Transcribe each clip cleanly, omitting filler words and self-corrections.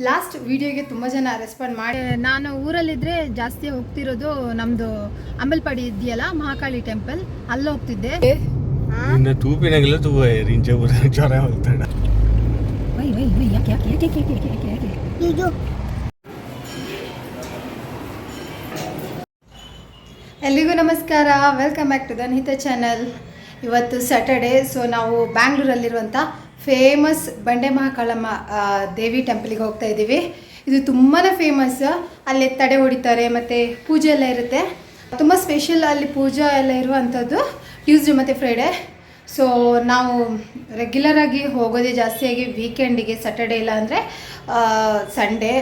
Last ವಿಡಿಯೋಗೆ ತುಂಬ ಜನ ರೆಸ್ಪಾಂಡ್ ಮಾಡಿ ನಾನು ಊರಲ್ಲಿದ್ದರೆ ಜಾಸ್ತಿ ಹೋಗ್ತಿರೋದು ನಮ್ಮದು ಅಂಬಲ್ಪಾಡಿ ಇದೆಯಲ್ಲ ಮಹಾಕಾಳಿ ಟೆಂಪಲ್ ಅಲ್ಲಿ ಹೋಗ್ತಿದ್ದೆ. ತೂಪಿನಾಗೆಲ್ಲ ತೂವ ರಿಂಚೆ ಜ್ವರ ಹೋಗ್ತಾಡ. ಎಲ್ಲಿಗೂ ನಮಸ್ಕಾರ, ವೆಲ್ಕಮ್ ಬ್ಯಾಕ್ ಟು ಧನ್ಹಿತ ಚಾನಲ್. ಇವತ್ತು ಸ್ಯಾಟರ್ಡೇ, ಸೊ ನಾವು ಬ್ಯಾಂಗ್ಳೂರಲ್ಲಿರುವಂಥ ಫೇಮಸ್ ಬಂಡೆ ಮಹಾಕಾಳಮ್ಮ ದೇವಿ ಟೆಂಪಲಿಗೆ ಹೋಗ್ತಾ ಇದ್ದೀವಿ. ಇದು ತುಂಬಾ ಫೇಮಸ್. ಅಲ್ಲಿ ತಡೆ ಹೊಡಿತಾರೆ ಮತ್ತು ಪೂಜೆ ಎಲ್ಲ ಇರುತ್ತೆ. ತುಂಬ ಸ್ಪೆಷಲ್ ಅಲ್ಲಿ ಪೂಜೆ ಎಲ್ಲ ಇರುವಂಥದ್ದು ಟ್ಯೂಸ್ಡೇ ಮತ್ತು ಫ್ರೈಡೇ. ಸೊ ನಾವು ರೆಗ್ಯುಲರಾಗಿ ಹೋಗೋದೇ ಜಾಸ್ತಿಯಾಗಿ ವೀಕೆಂಡಿಗೆ, ಸ್ಯಾಟರ್ಡೇ ಇಲ್ಲ ಅಂದರೆ ಸಂಡೇ.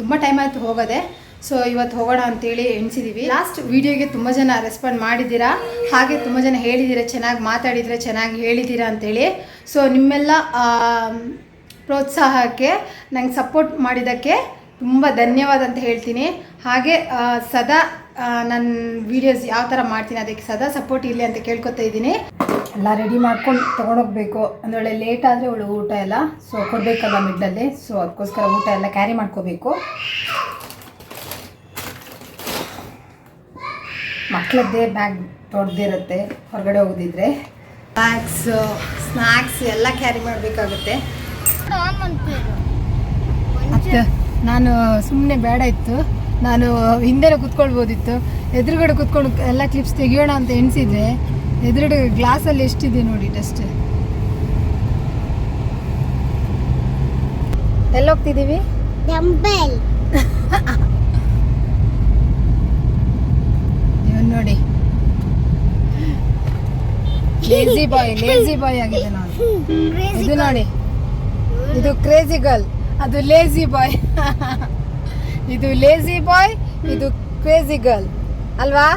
ತುಂಬ ಟೈಮ್ ಆಯಿತು ಹೋಗೋದೆ. ಸೊ ಇವತ್ತು ಹೋಗೋಣ ಅಂತೇಳಿ ಎಣಿಸಿದ್ದೀವಿ. ಲಾಸ್ಟ್ ವಿಡಿಯೋಗೆ ತುಂಬ ಜನ ರೆಸ್ಪಾಂಡ್ ಮಾಡಿದ್ದೀರಾ, ಹಾಗೆ ತುಂಬ ಜನ ಹೇಳಿದ್ದೀರಾ ಚೆನ್ನಾಗಿ ಮಾತಾಡಿದರೆ, ಚೆನ್ನಾಗಿ ಹೇಳಿದ್ದೀರಾ ಅಂತೇಳಿ. ಸೊ ನಿಮ್ಮೆಲ್ಲ ಪ್ರೋತ್ಸಾಹಕ್ಕೆ, ನಂಗೆ ಸಪೋರ್ಟ್ ಮಾಡಿದ್ದಕ್ಕೆ ತುಂಬ ಧನ್ಯವಾದ ಅಂತ ಹೇಳ್ತೀನಿ. ಹಾಗೆ ಸದಾ ನನ್ನ ವೀಡಿಯೋಸ್ ಯಾವ ಥರ ಮಾಡ್ತೀನಿ ಅದಕ್ಕೆ ಸದಾ ಸಪೋರ್ಟ್ ಇರಲಿ ಅಂತ ಕೇಳ್ಕೊತಾ ಇದ್ದೀನಿ. ಎಲ್ಲ ರೆಡಿ ಮಾಡ್ಕೊಂಡು ತೊಗೊಂಡೋಗ್ಬೇಕು. ಒಂದೊಳ್ಳೆ ಲೇಟ್ ಆದರೆ ಅವಳು ಊಟ ಎಲ್ಲ ಸೊ ಕೊಡಬೇಕಲ್ಲ ಮಿಡ್ಲಲ್ಲಿ. ಸೊ ಅದಕ್ಕೋಸ್ಕರ ಊಟ ಎಲ್ಲ ಕ್ಯಾರಿ ಮಾಡ್ಕೋಬೇಕು. ಮಕ್ಕಳದ್ದೇ ಬ್ಯಾಗ್ ದೊಡ್ಡದಿರುತ್ತೆ ಹೊರಗಡೆ ಹೋಗೋದಿದ್ರೆ. ಬ್ಯಾಗ್ಸ್, ಸ್ನ್ಯಾಕ್ಸ್ ಎಲ್ಲ ಕ್ಯಾರಿ ಮಾಡಬೇಕಾಗುತ್ತೆ. ಮತ್ತು ನಾನು ಸುಮ್ಮನೆ ಬೇಡ ಇತ್ತು, ನಾನು ಹಿಂದೆನೇ ಕೂತ್ಕೊಳ್ಬೋದಿತ್ತು. ಎದುರುಗಡೆ ಕೂತ್ಕೊಂಡು ಎಲ್ಲ ಕ್ಲಿಪ್ಸ್ ತೆಗಿಯೋಣ ಅಂತ ಎಣಿಸಿದ್ರೆ ಎದುರುಗಡೆ ಗ್ಲಾಸಲ್ಲಿ ಎಷ್ಟಿದೆ ನೋಡಿ ಡಸ್ಟ್. ಎಲ್ಲೋಗ್ತಿದ್ದೀವಿ? ಟೆಂಪಲ್. ನೋಡಿ, ಲೇಜಿ ಬಾಯ್ ಆಗಿದೆ ನಾನು. ಇದು ನೋಡಿ, ಇದು ಕ್ರೇಜಿ ಗರ್ಲ್, ಅದು ಲೇಜಿ ಬಾಯ್. ಇದು ಲೇಜಿ ಬಾಯ್, ಇದು ಕ್ರೇಜಿ ಗರ್ಲ್ ಅಲ್ವಾ?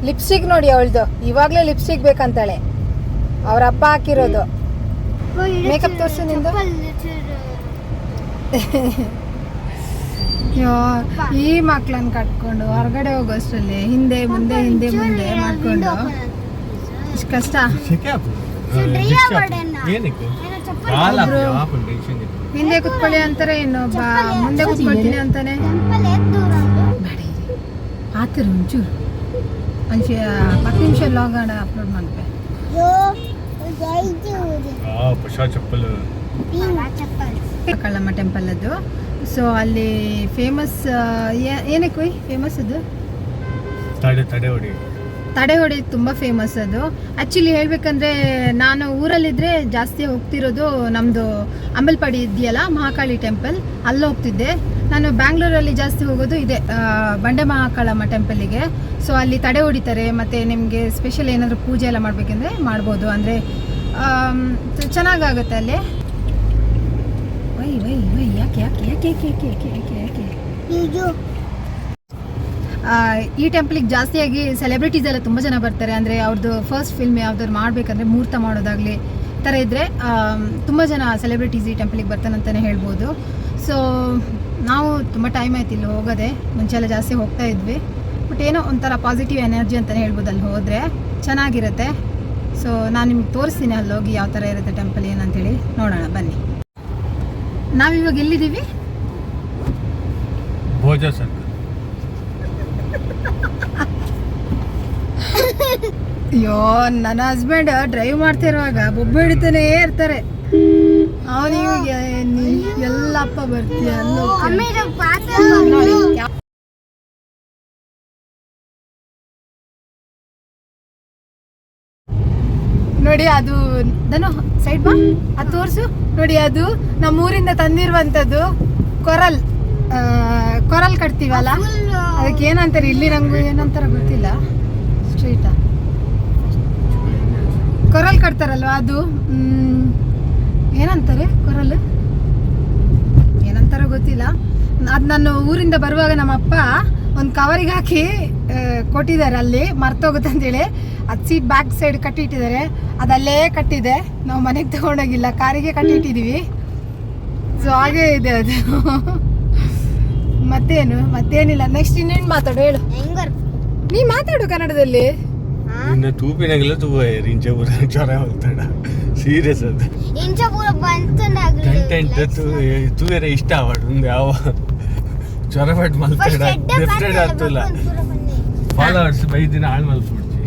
ಲಿಪ್ಸ್ಟಿಕ್ ನೋಡಿ ಅವಳ್ದು, ಇವಾಗಲೇ ಲಿಪ್ಸ್ಟಿಕ್ ಬೇಕಂತಾಳೆ. ಅವ್ರ ಅಪ್ಪ ಹಾಕಿರೋದು. ಮೇಕಪ್ ತೋರಿಸು ನಿಂದು. ಈ ಮಕ್ಕಳನ್ನ ಕಟ್ಕೊಂಡು ಹೊರಗಡೆ ಹೋಗೋಷ್ಟರಲ್ಲಿ ಹಿಂದೆ ಮುಂದೆ ಮಾಡ್ಕೊಂಡು ಇಷ್ಟು ಕಷ್ಟ. ಹಿಂದೆ ಕುತ್ಕೊಳ್ಳಿ ಅಂತಾರೆ, ಇನ್ನೊಬ್ಬ ಮುಂದೆ ಕುತ್ಕೊಳ್ತೀನಿ ಅಂತಾನೆ. ಆತರ ಒಂಚೂರು 10 ನಿಮಿಷ ಲಾಗಣ ಅಪ್ಲೋಡ್ ಮಾಡ್ಬೇಕು. ಕಳ್ಳಮ್ಮ ಟೆಂಪಲ್ ಅದು. ಸೊ ಅಲ್ಲಿ ಫೇಮಸ್ ಏನಕ್ಕೆ ಫೇಮಸ್ ಅದು ತಡೆ ಹೊಡಿ ತುಂಬ ಫೇಮಸ್ ಅದು. ಆ್ಯಕ್ಚುಲಿ ಹೇಳ್ಬೇಕಂದ್ರೆ ನಾನು ಊರಲ್ಲಿದ್ದರೆ ಜಾಸ್ತಿ ಹೋಗ್ತಿರೋದು ನಮ್ಮದು ಅಂಬಲ್ಪಾಡಿ ಇದೆಯಲ್ಲ ಮಹಾಕಾಳಿ ಟೆಂಪಲ್, ಅಲ್ಲಿ ಹೋಗ್ತಿದ್ದೆ. ನಾನು ಬ್ಯಾಂಗ್ಳೂರಲ್ಲಿ ಜಾಸ್ತಿ ಹೋಗೋದು ಇದೆ ಬಂಡೆ ಮಹಾಕಾಳಮ್ಮ ಟೆಂಪಲಿಗೆ. ಸೊ ಅಲ್ಲಿ ತಡೆ ಹೊಡಿತಾರೆ, ಮತ್ತು ನಿಮಗೆ ಸ್ಪೆಷಲ್ ಏನಾದರೂ ಪೂಜೆ ಎಲ್ಲ ಮಾಡಬೇಕಂದ್ರೆ ಮಾಡ್ಬೋದು. ಅಂದರೆ ಚೆನ್ನಾಗಾಗುತ್ತೆ ಅಲ್ಲಿ. ಈ ಟೆಂಪಲಿಗೆ ಜಾಸ್ತಿಯಾಗಿ ಸೆಲೆಬ್ರಿಟೀಸ್ ಎಲ್ಲ ತುಂಬ ಜನ ಬರ್ತಾರೆ. ಅಂದರೆ ಅವ್ರದ್ದು ಫಸ್ಟ್ ಫಿಲ್ಮ್ ಯಾವ್ದಾದ್ರು ಮಾಡಬೇಕಂದ್ರೆ ಮುಹೂರ್ತ ಮಾಡೋದಾಗಲಿ ಈ ಥರ ಇದ್ದರೆ ತುಂಬ ಜನ ಸೆಲೆಬ್ರಿಟೀಸ್ ಈ ಟೆಂಪಲಿಗೆ ಬರ್ತಾನೆ ಅಂತಲೇ ಹೇಳ್ಬೋದು. ಸೊ ನಾವು ತುಂಬ ಟೈಮ್ ಆಯ್ತು ಇಲ್ಲಿ ಹೋಗೋದೆ. ಮುಂಚೆ ಎಲ್ಲ ಜಾಸ್ತಿ ಹೋಗ್ತಾ ಇದ್ವಿ, ಬಟ್ ಏನೋ ಒಂಥರ ಪಾಸಿಟಿವ್ ಎನರ್ಜಿ ಅಂತಲೇ ಹೇಳ್ಬೋದು. ಅಲ್ಲಿ ಹೋದರೆ ಚೆನ್ನಾಗಿರುತ್ತೆ. ಸೊ ನಾನು ನಿಮ್ಗೆ ತೋರಿಸ್ತೀನಿ ಅಲ್ಲಿ ಹೋಗಿ ಯಾವ ಥರ ಇರುತ್ತೆ ಟೆಂಪಲ್ ಏನಂತೇಳಿ. ನೋಡೋಣ ಬನ್ನಿ. ನಾವಿವಾಗ ಎಲ್ಲಿದ್ದೀವಿ? ಅಯ್ಯೋ, ನನ್ನ ಹಸ್ಬೆಂಡ್ ಡ್ರೈವ್ ಮಾಡ್ತಿರುವಾಗ ಬೊಬ್ಬೆ ಹಿಡಿತಾನೇ ಇರ್ತಾರೆ. ಅವನಿಗೆ ಎಲ್ಲಪ್ಪ ಬರ್ತೀಯ ನೋಡಿ. ಅದು ನಾನು ಸೈಡ್ ಬಾ, ಅದು ತೋರಿಸು ನೋಡಿ. ಅದು ನಮ್ಮೂರಿಂದ ತಂದಿರುವಂಥದ್ದು ಕೊರಲ್ ಕಟ್ತೀವಲ್ಲ, ಅದಕ್ಕೆ ಏನಂತಾರೆ ಇಲ್ಲಿ, ನಂಗೂ ಏನಂತಾರ ಗೊತ್ತಿಲ್ಲ. ಸ್ಟ್ರೀಟಾ ಕೊರಲ್ ಕಟ್ತಾರಲ್ವ, ಅದು ಏನಂತಾರೆ, ಕೊರಲ್ ಏನಂತಾರ ಗೊತ್ತಿಲ್ಲ. ಅದು ನಾನು ಊರಿಂದ ಬರುವಾಗ ನಮ್ಮಪ್ಪ ಒಂದು ಕವರಿಗೆ ಹಾಕಿ ಕೊಟ್ಟಿದ್ದಾರೆ. ಅಲ್ಲಿ ಮರ್ತೋಗುತ್ತೆ ಅಂತೇಳಿ ಅದು ಸೀಟ್ ಬ್ಯಾಕ್ ಸೈಡ್ ಕಟ್ಟಿಟ್ಟಿದ್ದಾರೆ. ಅದಲ್ಲೇ ಕಟ್ಟಿದೆ, ನಾವು ಮನೆಗೆ ತಗೊಂಡೋಗಿಲ್ಲ, ಕಾರಿಗೆ ಕಟ್ಟಿಟ್ಟಿದ್ದೀವಿ. ಸೊ ಹಾಗೇ ಇದೆ ಅದು. ಮತ್ತೇನಿಲ್ಲ. ನೆಕ್ಸ್ಟ್ ಇನ್ನೇನು ಮಾತಾಡು, ಹೇಳು. ನೀ ಮಾತಾಡು ಕನ್ನಡದಲ್ಲಿ. ತೂಪಿನಾಗೆಲ್ಲ ತೂವ ರಿಂಚೆ ಜ್ವರ ಹೋಗ್ತಾಡ. ಸೀರಿಯಸ್ ಅದು ಕಂಟೆಂಟ್ ತೂಯರೆ ಇಷ್ಟ ಆವಡು ಯಾವ ಚೊರಬಟ್ ಮಲ್ತಾಡ ಡಿಫ್ರೆಂಟ್ ಆಗ್ತಿಲ್ಲ ಫಾಲೋವರ್ಸ್ ಬೈದಿನ ಹಾಳು ಮಲ್ಪುಡ್ತಿ.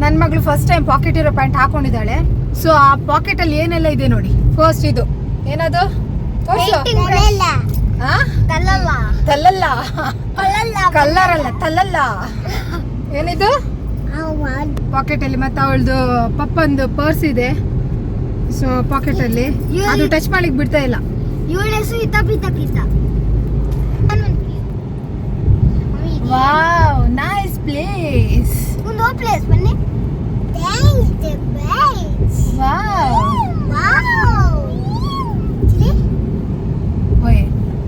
ನನ್ನ ಮಗಳು ಫಸ್ಟ್ ಟೈಮ್ ಪಾಕೆಟ್ ಇರೋ ಪ್ಯಾಂಟ್ ಹಾಕೊಂಡಿದ್ದಾಳೆ. ಸೊ ಆ ಪಾಕೆಟ್ ಅಲ್ಲಿ ಏನೆಲ್ಲ ಇದೆ ನೋಡಿ. ಫಸ್ಟ್ ಇದು ಏನದು ತಲ್ಲಲ್ಲ ಕಲ್ಲರ್ ಅಲ್ಲ ತಲ್ಲಲ್ಲ ಏನಿದು ಪಾಕೆಟ್ ಅಲ್ಲಿ. ಮತ್ತೆ ಅವಳದು ಪಪ್ಪಂದು ಪರ್ಸ್ ಇದೆ. ಸೊ ಪಾಕೆಟ್ ಅಲ್ಲಿ ಅದು ಟಚ್ ಮಾಡ್ಲಿಕ್ಕೆ ಬಿಡ್ತಾ ಇಲ್ಲ. Wow nice place.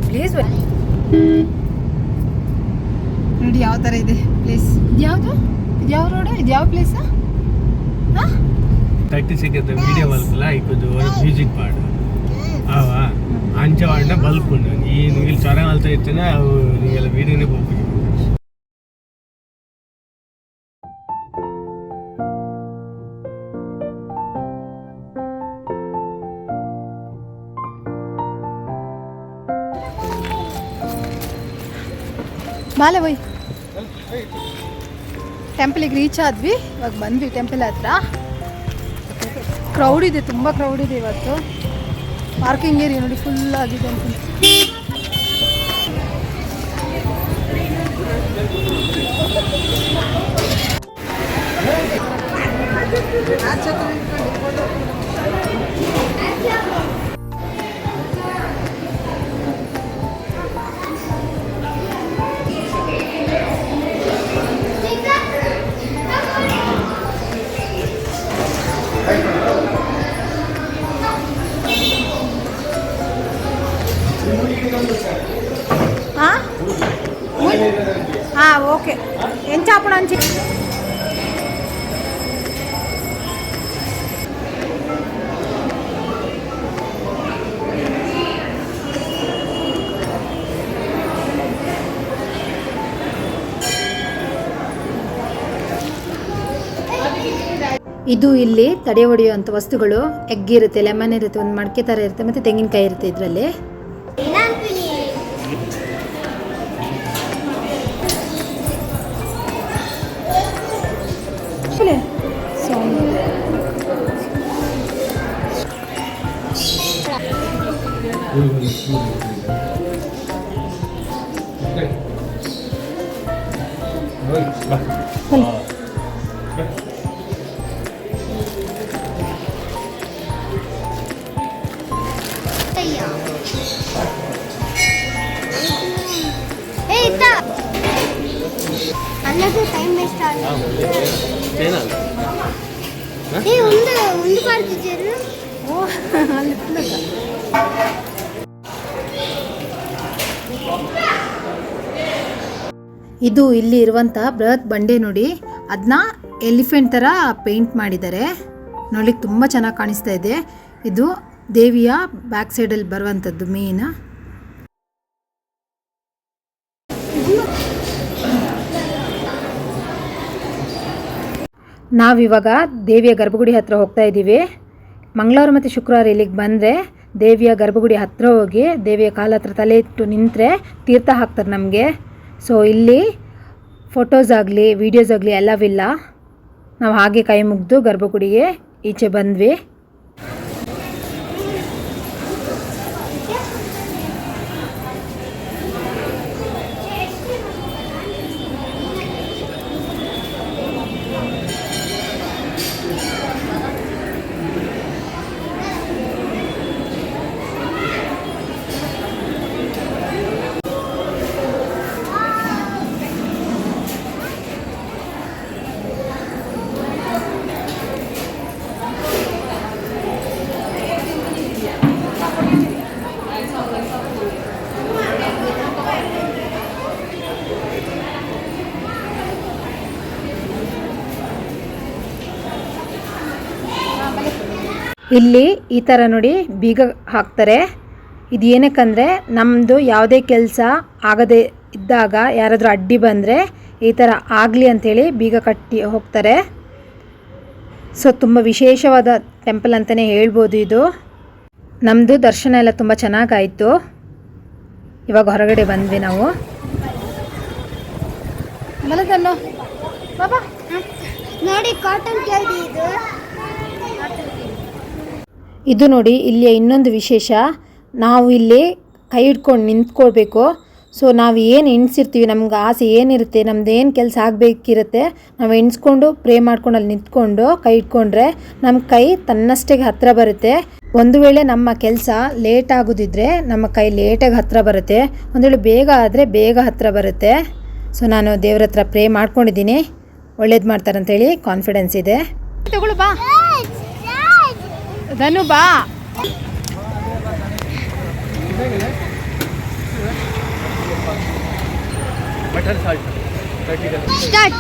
ಪ್ಲೇಸ್ ನೋಡಿ ಯಾವ ತರ ಇದೆ ಪ್ಲೇಸ್. ಯಾವುದು ಇದು ಯಾವ ರೋಡ್ ಇದು ಯಾವ ಪ್ಲೇಸ್? 30 ಸೆಕೆಂಡ್ ವಿಡಿಯೋ ಬಲ್ಪಲ್ಲ ಇಪ್ಪದು ಮ್ಯೂಸಿಕ್ ಪಾಡು ಅವ ಅಂಚ ವಾಡಿನ ಬಲ್ಪ್ ಉಂಡು ಈ ನೀನು ಚೊರ ಮಲ್ತಾ ಇರ್ತೇನೆ ಅವು ನೀವೆಲ್ಲ ವಿಡಿಯೋನೇ ಹೋಗ್ಬೇಕು. ಬಾಲೆ ಹೋಯ್ ಟೆಂಪಲಿಗೆ ರೀಚ್ ಆದ್ವಿ. ಇವಾಗ ಬಂದ್ವಿ ಟೆಂಪಲ್ ಹತ್ರ. ಕ್ರೌಡ್ ಇದೆ, ತುಂಬ ಕ್ರೌಡ್ ಇದೆ ಇವತ್ತು. ಪಾರ್ಕಿಂಗ್ ಏರಿಯಾ ನೋಡಿ ಫುಲ್ ಆಗಿದೆ ಅಂತ. ఓకే ఏం చెప్పడానికి ಇದು ಇಲ್ಲಿ ತಡೆ ಹೊಡೆಯುವಂಥ ವಸ್ತುಗಳು. ಎಗ್ ಇರುತ್ತೆ, ಲೆಮನ್ ಇರುತ್ತೆ, ಒಂದು ಮಡಕೆ ಥರ ಇರುತ್ತೆ, ಮತ್ತು ತೆಂಗಿನಕಾಯಿ ಇರುತ್ತೆ ಇದರಲ್ಲಿ. ಇದು ಇಲ್ಲಿ ಇರುವಂಥ ಬೃಹತ್ ಬಂಡೆ ನೋಡಿ. ಅದನ್ನ ಎಲಿಫೆಂಟ್ ಥರ ಪೇಂಟ್ ಮಾಡಿದ್ದಾರೆ. ನೋಡ್ಲಿಕ್ಕೆ ತುಂಬ ಚೆನ್ನಾಗಿ ಕಾಣಿಸ್ತಾ ಇದೆ. ಇದು ದೇವಿಯ ಬ್ಯಾಕ್ ಸೈಡಲ್ಲಿ ಬರುವಂಥದ್ದು ಮೇನ್. ನಾವಿವಾಗ ದೇವಿಯ ಗರ್ಭಗುಡಿ ಹತ್ರ ಹೋಗ್ತಾ ಇದ್ದೀವಿ. ಮಂಗಳವಾರ ಮತ್ತು ಶುಕ್ರವಾರ ಇಲ್ಲಿಗೆ ಬಂದರೆ ದೇವಿಯ ಗರ್ಭಗುಡಿ ಹತ್ರ ಹೋಗಿ ದೇವಿಯ ಕಾಲ ಹತ್ರ ತಲೆ ಇಟ್ಟು ನಿಂತರೆ ತೀರ್ಥ ಹಾಕ್ತಾರೆ ನಮಗೆ. ಸೊ ಇಲ್ಲಿ ಫೋಟೋಸ್ ಆಗಲಿ ವೀಡಿಯೋಸ್ ಆಗಲಿ ಎಲ್ಲವಿಲ್ಲ. ನಾವು ಹಾಗೆ ಕೈ ಮುಗಿದು ಗರ್ಭಗುಡಿಗೆ ಈಚೆ ಬಂದ್ವಿ. ಇಲ್ಲಿ ಈ ಥರ ನೋಡಿ ಬೀಗ ಹಾಕ್ತಾರೆ. ಇದು ಏನಕ್ಕಂದರೆ ನಮ್ಮದು ಯಾವುದೇ ಕೆಲಸ ಆಗದೇ ಇದ್ದಾಗ ಯಾರಾದರೂ ಅಡ್ಡಿ ಬಂದರೆ ಈ ಥರ ಆಗಲಿ ಅಂಥೇಳಿ ಬೀಗ ಕಟ್ಟಿ ಹೋಗ್ತಾರೆ. ಸೊ ತುಂಬ ವಿಶೇಷವಾದ ಟೆಂಪಲ್ ಅಂತಲೇ ಹೇಳ್ಬೋದು ಇದು. ನಮ್ಮದು ದರ್ಶನ ಎಲ್ಲ ತುಂಬ ಚೆನ್ನಾಗಾಯಿತು. ಇವಾಗ ಹೊರಗಡೆ ಬಂದ್ವಿ ನಾವು. ಬಾಬಾ ನೋಡಿ ಕಾಟನ್ ಕ್ಯಾಂಡಿ ಇದು ನೋಡಿ ಇಲ್ಲಿಯ ಇನ್ನೊಂದು ವಿಶೇಷ. ನಾವು ಇಲ್ಲಿ ಕೈ ಹಿಡ್ಕೊಂಡು ನಿಂತ್ಕೊಳ್ಬೇಕು. ಸೊ ನಾವು ಏನು ಎಣಿಸಿರ್ತೀವಿ, ನಮ್ಗೆ ಆಸೆ ಏನಿರುತ್ತೆ, ನಮ್ದು ಏನು ಕೆಲಸ ಆಗಬೇಕಿರುತ್ತೆ, ನಾವು ಎಣಿಸ್ಕೊಂಡು ಪ್ರೇ ಮಾಡ್ಕೊಂಡು ಅಲ್ಲಿ ನಿಂತ್ಕೊಂಡು ಕೈ ಇಟ್ಕೊಂಡ್ರೆ ನಮ್ಮ ಕೈ ತನ್ನಷ್ಟೇ ಹತ್ತಿರ ಬರುತ್ತೆ. ಒಂದು ವೇಳೆ ನಮ್ಮ ಕೆಲಸ ಲೇಟ್ ಆಗೋದಿದ್ರೆ ನಮ್ಮ ಕೈ ಲೇಟಾಗಿ ಹತ್ತಿರ ಬರುತ್ತೆ. ಒಂದು ವೇಳೆ ಬೇಗ ಆದರೆ ಬೇಗ ಹತ್ತಿರ ಬರುತ್ತೆ. ಸೊ ನಾನು ದೇವ್ರ ಹತ್ರ ಪ್ರೇ ಮಾಡ್ಕೊಂಡಿದ್ದೀನಿ, ಒಳ್ಳೇದು ಮಾಡ್ತಾರಂತೇಳಿ ಕಾನ್ಫಿಡೆನ್ಸ್ ಇದೆ. ತಗೊಳ್ಳು ಬಾ ಧನು ಬಾ. ಬಟರ್ ಸಾಲ್ಟ್ ಸ್ಟಾರ್ಟ್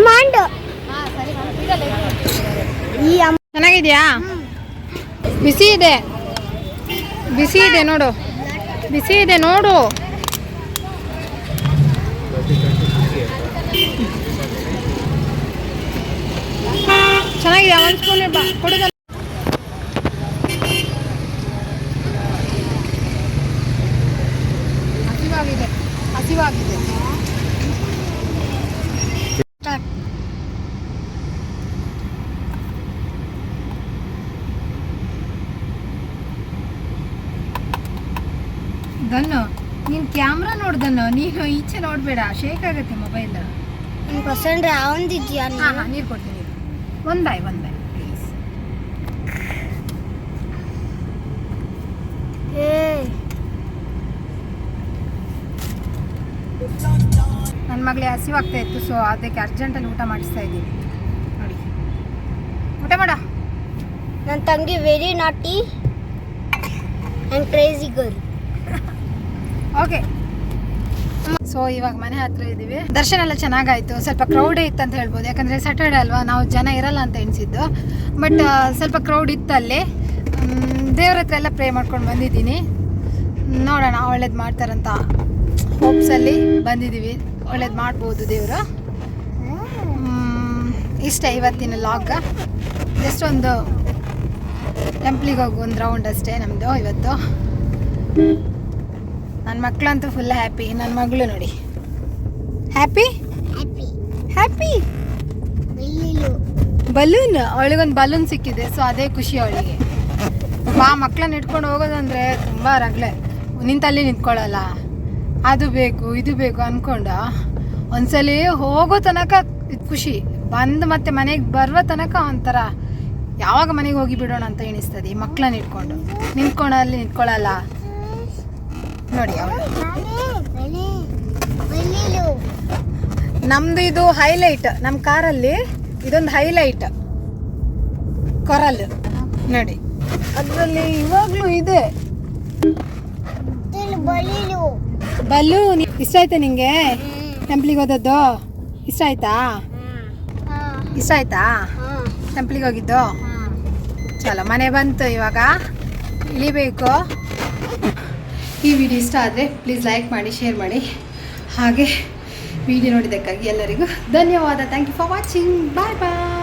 ಮಾಂಡು ಚೆನ್ನಾಗಿದ್ಯಾ? ಬಿಸಿ ಇದೆ, ಬಿಸಿ ಇದೆ ನೋಡು, ಬಿಸಿ ಇದೆ ನೋಡು. ಚೆನ್ನಾಗಿದೆ. ಒಂದು ಸ್ಪೂನ್ ಬಾ ಕೊಡುದ. ಹಸಿವಾಗಿದೆ, ಹಸಿವಾಗಿದೆ. ದನ್ನು ನೀನು ಕ್ಯಾಮ್ರಾ ನೋಡ್ದನ್ನು, ನೀನು ಈಚೆ ನೋಡಬೇಡ, ಶೇಕ್ ಆಗುತ್ತೆ ಮೊಬೈಲ್. ಪರ್ಸೆಂಟ್ ಯಾವಂದಿದ್ಯಾ? ಹಾಂ ನೀರು ಕೊಡ್ತೀನಿ. One by please. ನನ್ನ ಮಗಳಿಗೆ ಹಸಿವಾಗ್ತಾ ಇತ್ತು, ಸೊ ಅದಕ್ಕೆ ಅರ್ಜೆಂಟಲ್ಲಿ ಊಟ ಮಾಡಿಸ್ತಾ ಇದ್ದೀನಿ. ನೋಡಿ ಊಟ ಮಾಡ. ನನ್ನ ತಂಗಿ ವೆರಿ ನಾಟಿ and crazy girl. Okay. So ಇವಾಗ ಮನೆ ಹತ್ರ ಇದ್ದೀವಿ. ದರ್ಶನ ಎಲ್ಲ ಚೆನ್ನಾಗಾಯಿತು. ಸ್ವಲ್ಪ ಕ್ರೌಡೇ ಇತ್ತು ಅಂತ ಹೇಳ್ಬೋದು, ಯಾಕಂದರೆ ಸ್ಯಾಟರ್ಡೆ ಅಲ್ವಾ, ನಾವು ಜನ ಇರಲ್ಲ ಅಂತ ಎಣಿಸಿದ್ದು. ಬಟ್ ಸ್ವಲ್ಪ ಕ್ರೌಡ್ ಇತ್ತು ಅಲ್ಲಿ. ದೇವ್ರ ಹತ್ರ ಎಲ್ಲ ಪ್ರೇ ಮಾಡ್ಕೊಂಡು ಬಂದಿದ್ದೀನಿ. ನೋಡೋಣ ಒಳ್ಳೇದು ಮಾಡ್ತಾರಂತ ಹೋಪ್ಸಲ್ಲಿ ಬಂದಿದ್ದೀವಿ. ಒಳ್ಳೇದು ಮಾಡ್ಬೋದು ದೇವರು. ಇಷ್ಟ ಇವತ್ತಿನ ಲಾಗ್. ಜಸ್ಟ್ ಒಂದು ಟೆಂಪ್ಲಿಗೆ ಹೋಗಿ ಒಂದು ರೌಂಡ್ ಅಷ್ಟೇ ನಮ್ಮದು ಇವತ್ತು. ನನ್ನ ಮಕ್ಕಳಂತೂ ಫುಲ್ ಹ್ಯಾಪಿ. ನನ್ನ ಮಗಳು ನೋಡಿ ಹ್ಯಾಪಿ ಹ್ಯಾಪಿ. ಬಲೂನ್, ಅವಳಿಗೊಂದು ಬಲೂನ್ ಸಿಕ್ಕಿದೆ, ಸೊ ಅದೇ ಖುಷಿ ಅವಳಿಗೆ. ಬಾ ಮಕ್ಕಳನ್ನ ಇಟ್ಕೊಂಡು ಹೋಗೋದಂದರೆ ತುಂಬ ರಗಳೆ. ನಿಂತಲ್ಲಿ ನಿಂತ್ಕೊಳ್ಳಲ್ಲ, ಅದು ಬೇಕು ಇದು ಬೇಕು ಅಂದ್ಕೊಂಡು ಒಂದ್ಸಲ ಹೋಗೋ ತನಕ ಖುಷಿ, ಬಂದು ಮತ್ತೆ ಮನೆಗೆ ಬರುವ ತನಕ ಒಂಥರ ಯಾವಾಗ ಮನೆಗೆ ಹೋಗಿ ಬಿಡೋಣ ಅಂತ ಎಣಿಸ್ತದೆ. ಈ ಮಕ್ಕಳನ್ನ ಇಟ್ಕೊಂಡು ನಿಂತ್ಕೊಳ್ಳಲ್ಲಿ ನಿಂತ್ಕೊಳ್ಳಲ್ಲ ನೋಡಿ ಅವಳು. ನಮ್ದು ಇದು ಹೈಲೈಟ್, ನಮ್ಮ ಕಾರಲ್ಲಿ ಇದೊಂದು ಹೈಲೈಟ್ ಕೊರಲ್ ನೋಡಿ. ಅದರಲ್ಲಿ ಇವಾಗಲೂ ಇದೆ ಬಲೂನ್. ಇಷ್ಟ ಆಯ್ತಾ ನಿಂಗೆ? ಟೆಂಪ್ಲಿಗೆ ಹೋದದ್ದು ಇಷ್ಟ ಆಯ್ತಾ? ಇಷ್ಟ ಆಯ್ತಾ ಟೆಂಪ್ಲಿಗೆ ಹೋಗಿದ್ದು? ಚಲೋ ಮನೆ ಬಂತು, ಇವಾಗ ಇಳಿಬೇಕು. ಈ ವಿಡಿಯೋ ಇಷ್ಟ ಆದರೆ ಪ್ಲೀಸ್ ಲೈಕ್ ಮಾಡಿ, ಶೇರ್ ಮಾಡಿ. ಹಾಗೆ ವಿಡಿಯೋ ನೋಡಿದ್ದಕ್ಕಾಗಿ ಎಲ್ಲರಿಗೂ ಧನ್ಯವಾದ. Thank you for watching. Bye bye.